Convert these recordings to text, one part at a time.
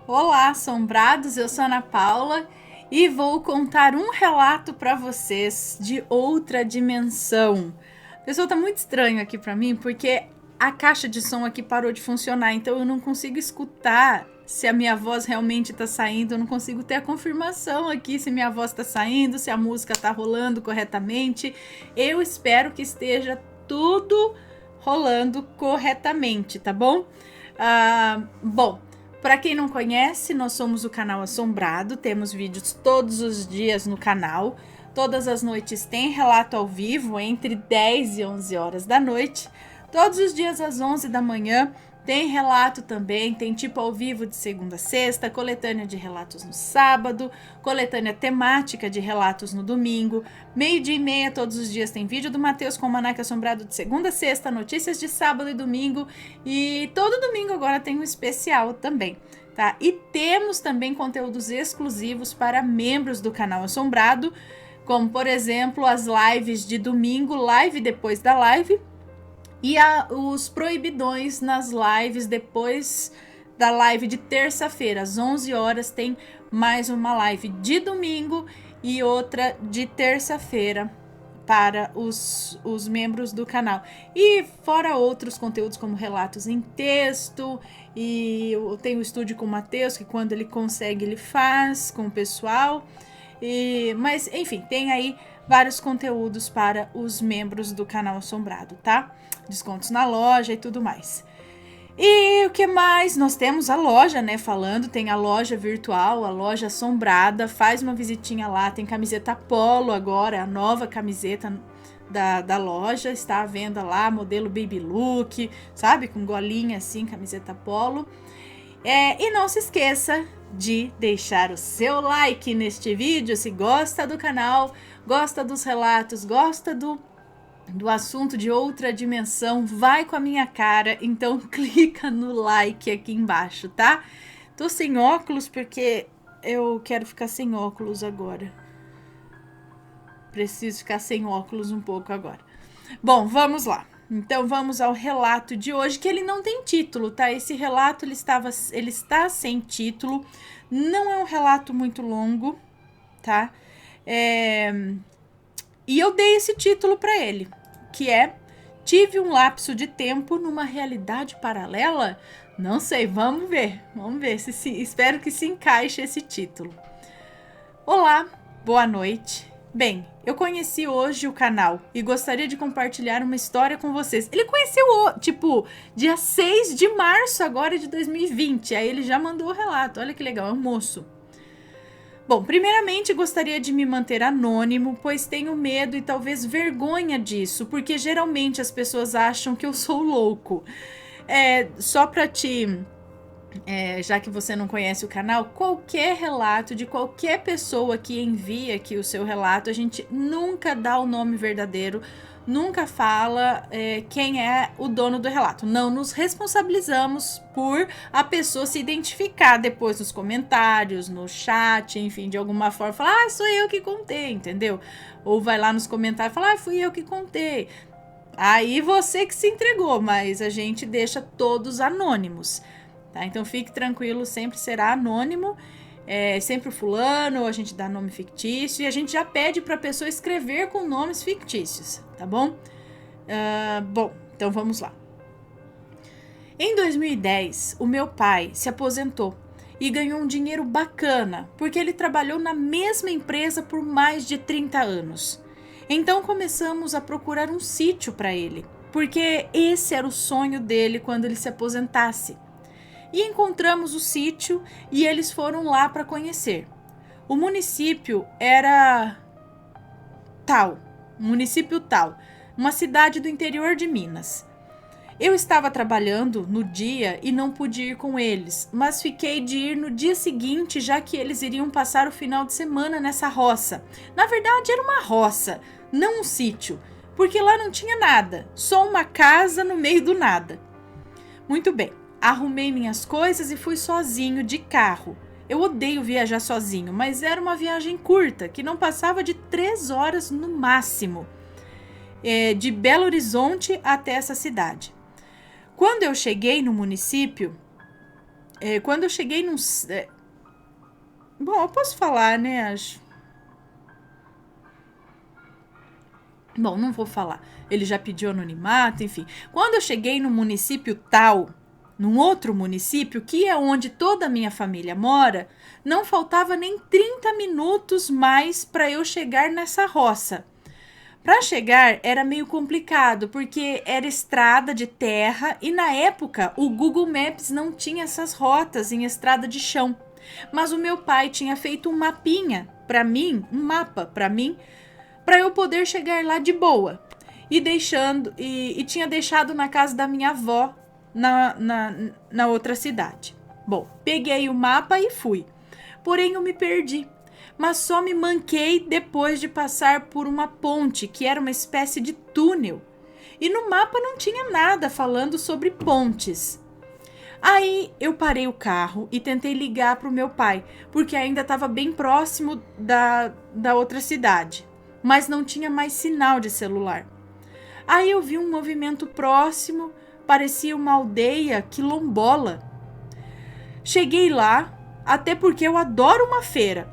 Olá, assombrados, eu sou Ana Paula e vou contar um relato para vocês de outra dimensão. O pessoal tá muito estranho aqui para mim porque a caixa de som aqui parou de funcionar, então eu não consigo escutar se a minha voz realmente tá saindo, eu não consigo ter a confirmação aqui se minha voz tá saindo, se a música tá rolando corretamente. Eu espero que esteja tudo rolando corretamente, tá bom? Bom, para quem não conhece, nós somos o canal Assombrado, temos vídeos todos os dias no canal. Todas as noites tem relato ao vivo, entre 10 e 11 horas da noite. Todos os dias às 11 da manhã tem relato também, tem tipo ao vivo de segunda a sexta, coletânea de relatos no sábado, coletânea temática de relatos no domingo, 12:30 todos os dias tem vídeo do Matheus com o Almanaque Assombrado de segunda a sexta, notícias de sábado e domingo, e todo domingo agora tem um especial também, tá? E temos também conteúdos exclusivos para membros do canal Assombrado, como por exemplo as lives de domingo, live depois da live, e os proibidões nas lives depois da live de terça-feira, às 11 horas, tem mais uma live de domingo e outra de terça-feira para os membros do canal. E fora outros conteúdos como relatos em texto, e eu tenho o estúdio com o Matheus, que quando ele consegue ele faz com o pessoal. Mas enfim, tem aí vários conteúdos para os membros do canal Assombrado, tá? Descontos na loja e tudo mais. E o que mais? Nós temos a loja, né? Falando, tem a loja virtual, a loja assombrada. Faz uma visitinha lá, tem camiseta polo agora, a nova camiseta da loja está à venda lá, modelo baby look, sabe? Com golinha assim, camiseta polo. E não se esqueça de deixar o seu like neste vídeo se gosta do canal, gosta dos relatos, gosta do assunto de outra dimensão, vai com a minha cara, então clica no like aqui embaixo, tá? Tô sem óculos porque eu quero ficar sem óculos agora. Preciso ficar sem óculos um pouco agora. Bom, vamos lá. Então vamos ao relato de hoje, que ele não tem título, tá? Esse relato ele está sem título, não é um relato muito longo, tá? E eu dei esse título para ele, que é Tive um lapso de tempo numa realidade paralela? Não sei, vamos ver espero que se encaixe esse título. Olá, boa noite. Bem, eu conheci hoje o canal e gostaria de compartilhar uma história com vocês. Ele conheceu, dia 6 de março agora de 2020. Aí ele já mandou o relato. Olha que legal, é um moço. Bom, primeiramente gostaria de me manter anônimo, pois tenho medo e talvez vergonha disso, porque geralmente as pessoas acham que eu sou louco. Só pra já que você não conhece o canal, qualquer relato de qualquer pessoa que envia aqui o seu relato, a gente nunca dá o nome verdadeiro, nunca fala quem é o dono do relato. Não nos responsabilizamos por a pessoa se identificar depois nos comentários, no chat, enfim, de alguma forma, falar, sou eu que contei, entendeu? Ou vai lá nos comentários e fala, fui eu que contei. Aí você que se entregou, mas a gente deixa todos anônimos. Tá? Então fique tranquilo, sempre será anônimo, sempre o fulano, a gente dá nome fictício e a gente já pede para a pessoa escrever com nomes fictícios, tá bom? Bom, então vamos lá. Em 2010, o meu pai se aposentou e ganhou um dinheiro bacana, porque ele trabalhou na mesma empresa por mais de 30 anos. Então começamos a procurar um sítio para ele, porque esse era o sonho dele quando ele se aposentasse. E encontramos o sítio e eles foram lá para conhecer. O município era município tal, uma cidade do interior de Minas. Eu estava trabalhando no dia e não pude ir com eles, mas fiquei de ir no dia seguinte, já que eles iriam passar o final de semana nessa roça. Na verdade, era uma roça, não um sítio, porque lá não tinha nada, só uma casa no meio do nada. Muito bem. Arrumei minhas coisas e fui sozinho de carro. Eu odeio viajar sozinho, mas era uma viagem curta, que não passava de 3 horas no máximo, de Belo Horizonte até essa cidade. Quando eu cheguei no município, Quando eu cheguei num... Bom, eu posso falar, né? Acho. Bom, não vou falar. Ele já pediu anonimato, enfim. Quando eu cheguei no município tal, num outro município, que é onde toda a minha família mora, não faltava nem 30 minutos mais para eu chegar nessa roça. Para chegar era meio complicado, porque era estrada de terra e na época o Google Maps não tinha essas rotas em estrada de chão. Mas o meu pai tinha feito um mapinha para mim, um mapa para mim, para eu poder chegar lá de boa. E tinha deixado na casa da minha avó na outra cidade. Bom, peguei o mapa e fui. Porém, eu me perdi. Mas só me manquei depois de passar por uma ponte, que era uma espécie de túnel. E no mapa não tinha nada falando sobre pontes. Aí eu parei o carro e tentei ligar para o meu pai, porque ainda estava bem próximo da outra cidade. Mas não tinha mais sinal de celular. Aí eu vi um movimento próximo, parecia uma aldeia quilombola. Cheguei lá, até porque eu adoro uma feira.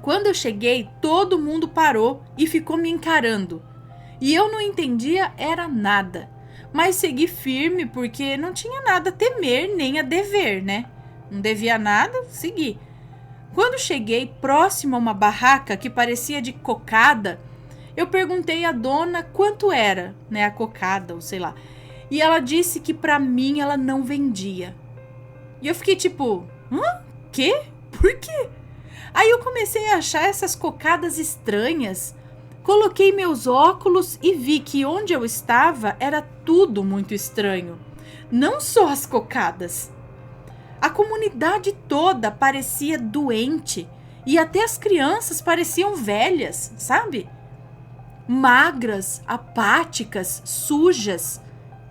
Quando eu cheguei, todo mundo parou e ficou me encarando. E eu não entendia era nada, mas segui firme porque não tinha nada a temer nem a dever, né? Não devia nada, segui. Quando cheguei próximo a uma barraca que parecia de cocada, eu perguntei à dona quanto era, né, a cocada, ou sei lá. E ela disse que pra mim ela não vendia. E eu fiquei tipo, quê? Por quê? Aí eu comecei a achar essas cocadas estranhas. Coloquei meus óculos e vi que onde eu estava era tudo muito estranho. Não só as cocadas. A comunidade toda parecia doente e até as crianças pareciam velhas, sabe? Magras, apáticas, sujas.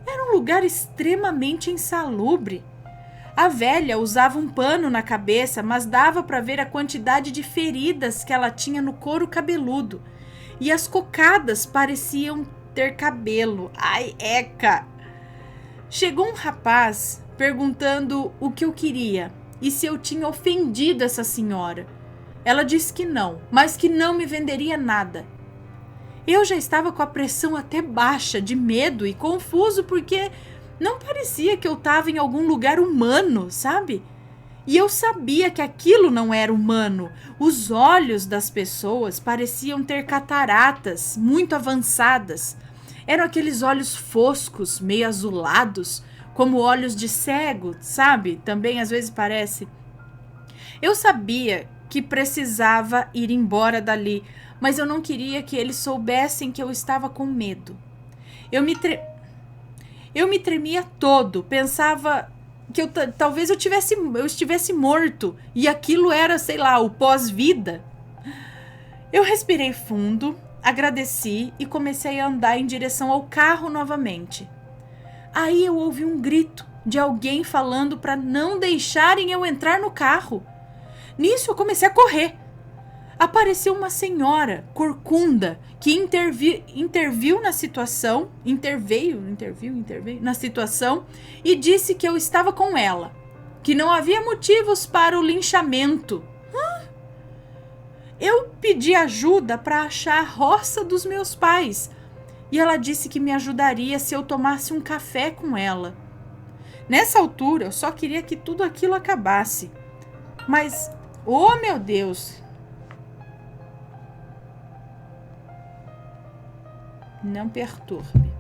Era um lugar extremamente insalubre. A velha usava um pano na cabeça, mas dava para ver a quantidade de feridas que ela tinha no couro cabeludo. E as cocadas pareciam ter cabelo. Ai, eca! Chegou um rapaz perguntando o que eu queria e se eu tinha ofendido essa senhora. Ela disse que não, mas que não me venderia nada. Eu já estava com a pressão até baixa, de medo e confuso, porque não parecia que eu estava em algum lugar humano, sabe? E eu sabia que aquilo não era humano. Os olhos das pessoas pareciam ter cataratas muito avançadas. Eram aqueles olhos foscos, meio azulados, como olhos de cego, sabe? Também às vezes parece. Eu sabia que precisava ir embora dali, mas eu não queria que eles soubessem que eu estava com medo. Eu me tremia todo, pensava que talvez eu estivesse morto e aquilo era, sei lá, o pós-vida. Eu respirei fundo, agradeci e comecei a andar em direção ao carro novamente. Aí eu ouvi um grito de alguém falando para não deixarem eu entrar no carro. Nisso eu comecei a correr. Apareceu uma senhora corcunda que interveio na situação e disse que eu estava com ela, que não havia motivos para o linchamento. Eu pedi ajuda para achar a roça dos meus pais e ela disse que me ajudaria se eu tomasse um café com ela. Nessa altura eu só queria que tudo aquilo acabasse. Mas, oh meu Deus! Não perturbe.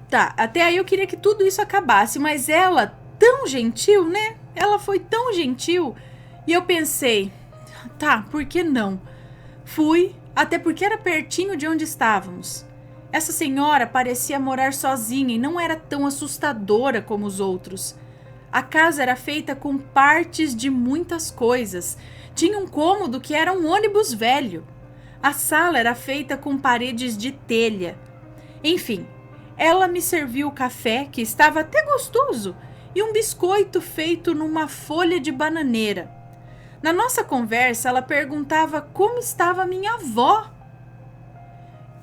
Tá, até aí eu queria que tudo isso acabasse, mas ela, tão gentil, né? Ela foi tão gentil. E eu pensei, tá, por que não? Fui, até porque era pertinho de onde estávamos. Essa senhora parecia morar sozinha e não era tão assustadora como os outros. A casa era feita com partes de muitas coisas. Tinha um cômodo que era um ônibus velho. A sala era feita com paredes de telha. Enfim, ela me serviu o café, que estava até gostoso, e um biscoito feito numa folha de bananeira. Na nossa conversa, ela perguntava como estava minha avó.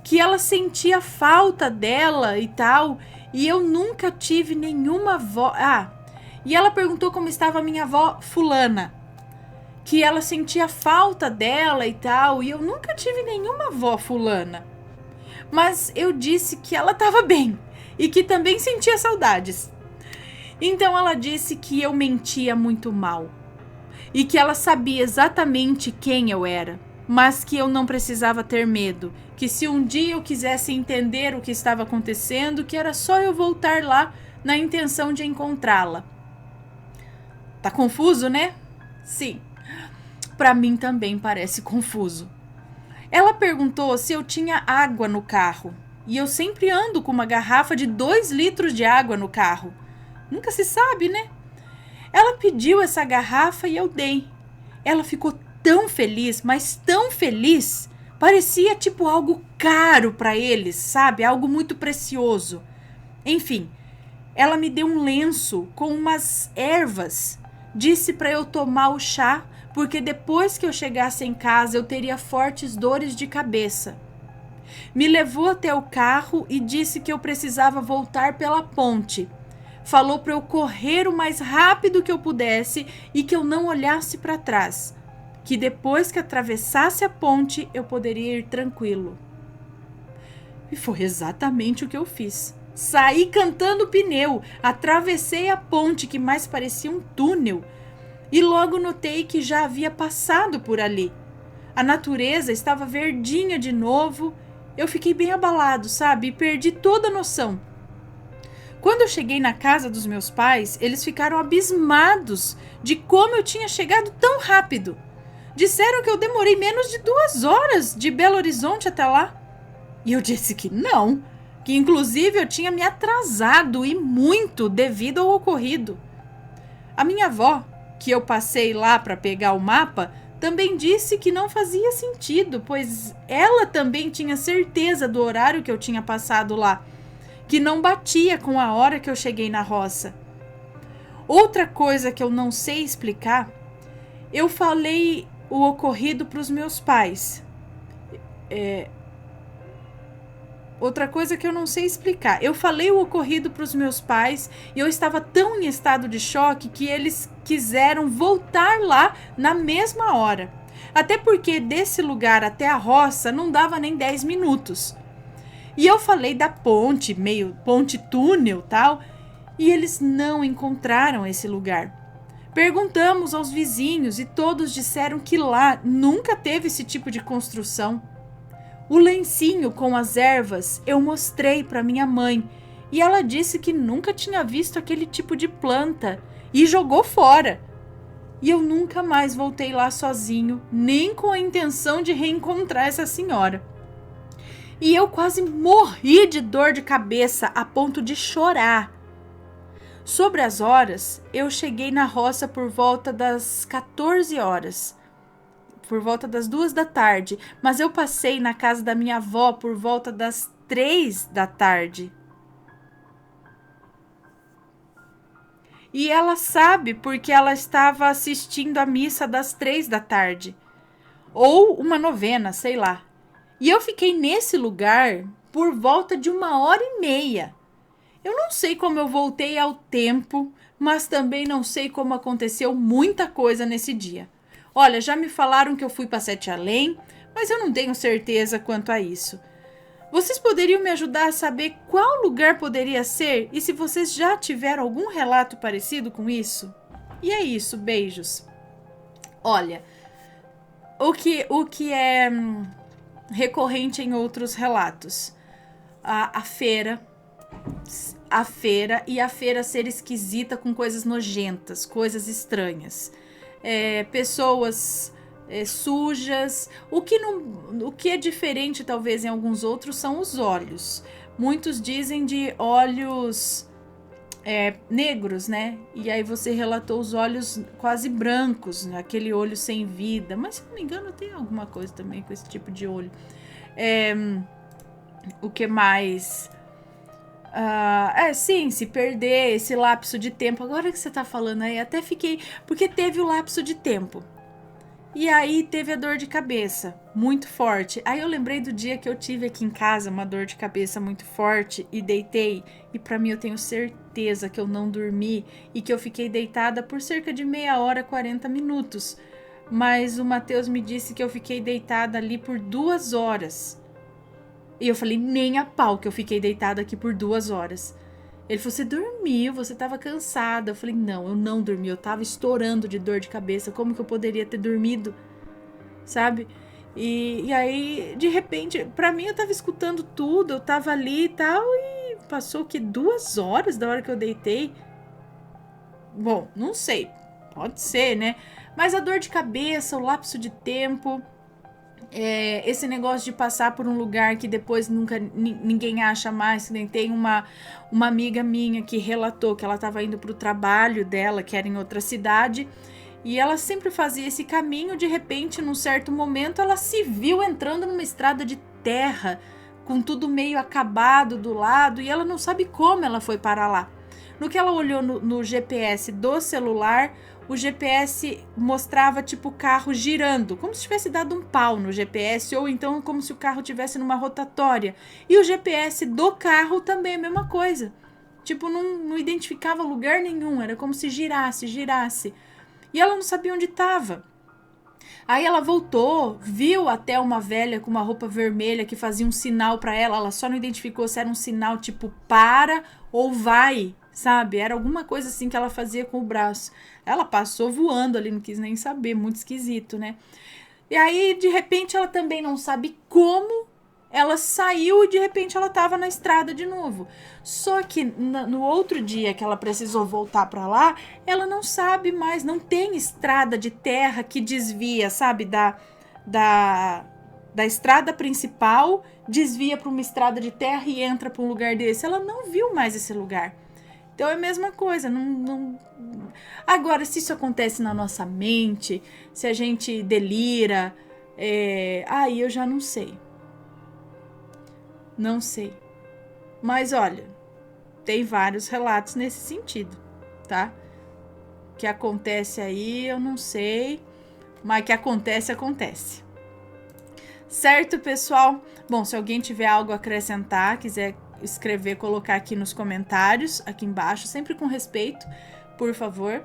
que ela sentia falta dela e tal, e eu nunca tive nenhuma avó. E ela perguntou como estava a minha avó fulana, que ela sentia falta dela e tal, e eu nunca tive nenhuma avó fulana. Mas eu disse que ela estava bem e que também sentia saudades. Então ela disse que eu mentia muito mal e que ela sabia exatamente quem eu era, mas que eu não precisava ter medo, que se um dia eu quisesse entender o que estava acontecendo, que era só eu voltar lá na intenção de encontrá-la. Tá confuso, né? Sim. Para mim também parece confuso. Ela perguntou se eu tinha água no carro, e eu sempre ando com uma garrafa de 2 litros de água no carro. Nunca se sabe, né? Ela pediu essa garrafa e eu dei. Ela ficou tão feliz, mas tão feliz. Parecia tipo algo caro para eles, sabe? Algo muito precioso. Enfim, ela me deu um lenço com umas ervas. Disse para eu tomar o chá, porque depois que eu chegasse em casa eu teria fortes dores de cabeça. Me levou até o carro e disse que eu precisava voltar pela ponte. Falou para eu correr o mais rápido que eu pudesse e que eu não olhasse para trás, que depois que atravessasse a ponte eu poderia ir tranquilo. E foi exatamente o que eu fiz. Saí cantando pneu, atravessei a ponte que mais parecia um túnel e logo notei que já havia passado por ali. A natureza estava verdinha de novo. Eu fiquei bem abalado, sabe? E perdi toda a noção. Quando eu cheguei na casa dos meus pais, eles ficaram abismados de como eu tinha chegado tão rápido. Disseram que eu demorei menos de 2 horas de Belo Horizonte até lá. E eu disse que não, que inclusive eu tinha me atrasado e muito devido ao ocorrido. A minha avó, que eu passei lá para pegar o mapa, também disse que não fazia sentido, pois ela também tinha certeza do horário que eu tinha passado lá, que não batia com a hora que eu cheguei na roça. Outra coisa que eu não sei explicar, eu falei o ocorrido para os meus pais. Outra coisa que eu não sei explicar, eu falei o ocorrido para os meus pais e eu estava tão em estado de choque que eles quiseram voltar lá na mesma hora. Até porque desse lugar até a roça não dava nem 10 minutos. E eu falei da ponte, meio ponte túnel tal, e eles não encontraram esse lugar. Perguntamos aos vizinhos e todos disseram que lá nunca teve esse tipo de construção. O lencinho com as ervas eu mostrei para minha mãe e ela disse que nunca tinha visto aquele tipo de planta e jogou fora. E eu nunca mais voltei lá sozinho, nem com a intenção de reencontrar essa senhora. E eu quase morri de dor de cabeça a ponto de chorar. Sobre as horas, eu cheguei na roça por volta das 14 horas. Por volta das 2 da tarde, mas eu passei na casa da minha avó por volta das 3 da tarde. E ela sabe porque ela estava assistindo a missa das 3 da tarde. Ou uma novena, sei lá. E eu fiquei nesse lugar por volta de 1h30. Eu não sei como eu voltei ao tempo, mas também não sei como aconteceu muita coisa nesse dia. Olha, já me falaram que eu fui para Sete Além, mas eu não tenho certeza quanto a isso. Vocês poderiam me ajudar a saber qual lugar poderia ser e se vocês já tiveram algum relato parecido com isso? E é isso, beijos. Olha, o que é recorrente em outros relatos? A feira e a feira ser esquisita com coisas nojentas, coisas estranhas. Pessoas sujas. O que é diferente, talvez, em alguns outros são os olhos. Muitos dizem de olhos negros, né? E aí você relatou os olhos quase brancos, né? Aquele olho sem vida. Mas, se não me engano, tem alguma coisa também com esse tipo de olho. O que mais? Sim, se perder esse lapso de tempo. Agora que você tá falando aí, até fiquei... Porque teve o lapso de tempo. E aí teve a dor de cabeça, muito forte. Aí eu lembrei do dia que eu tive aqui em casa uma dor de cabeça muito forte e deitei. E pra mim eu tenho certeza que eu não dormi e que eu fiquei deitada por cerca de meia hora, 40 minutos. Mas o Matheus me disse que eu fiquei deitada ali por 2 horas. E eu falei, nem a pau que eu fiquei deitada aqui por 2 horas. Ele falou, você dormiu, você tava cansada. Eu falei, não, eu não dormi, eu tava estourando de dor de cabeça. Como que eu poderia ter dormido? Sabe? E aí, de repente, pra mim eu tava escutando tudo, eu tava ali e tal, e passou que 2 horas da hora que eu deitei. Bom, não sei, pode ser, né? Mas a dor de cabeça, o lapso de tempo, esse negócio de passar por um lugar que depois nunca ninguém acha mais, nem tem uma amiga minha que relatou que ela estava indo para o trabalho dela, que era em outra cidade, e ela sempre fazia esse caminho. De repente, num certo momento, ela se viu entrando numa estrada de terra, com tudo meio acabado do lado, e ela não sabe como ela foi parar lá. No que ela olhou no GPS do celular, o GPS mostrava tipo o carro girando, como se tivesse dado um pau no GPS, ou então como se o carro tivesse numa rotatória. E o GPS do carro também é a mesma coisa. Tipo, não identificava lugar nenhum, era como se girasse. E ela não sabia onde estava. Aí ela voltou, viu até uma velha com uma roupa vermelha que fazia um sinal para ela. Ela só não identificou se era um sinal tipo para ou vai, sabe? Era alguma coisa assim que ela fazia com o braço. Ela passou voando ali, não quis nem saber, muito esquisito, né? E aí, de repente, ela também não sabe como ela saiu e de repente ela tava na estrada de novo. Só que no outro dia que ela precisou voltar para lá, ela não sabe mais, não tem estrada de terra que desvia, sabe, da estrada principal, desvia para uma estrada de terra e entra para um lugar desse. Ela não viu mais esse lugar. Então é a mesma coisa. Agora, se isso acontece na nossa mente, se a gente delira, aí eu já não sei. Não sei. Mas olha, tem vários relatos nesse sentido, tá? Que acontece aí, eu não sei. Mas que acontece, acontece. Certo, pessoal? Bom, se alguém tiver algo a acrescentar, quiser escrever, colocar aqui nos comentários, aqui embaixo, sempre com respeito, por favor.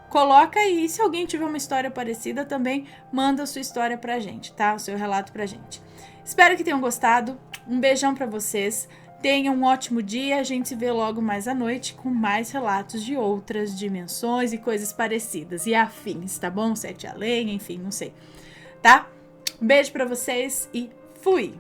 Coloca aí. Se alguém tiver uma história parecida também, manda a sua história pra gente, tá? O seu relato pra gente. Espero que tenham gostado. Um beijão pra vocês. Tenham um ótimo dia. A gente se vê logo mais à noite com mais relatos de outras dimensões e coisas parecidas e afins, tá bom? Sete além, enfim, não sei. Tá? Um beijo pra vocês e fui!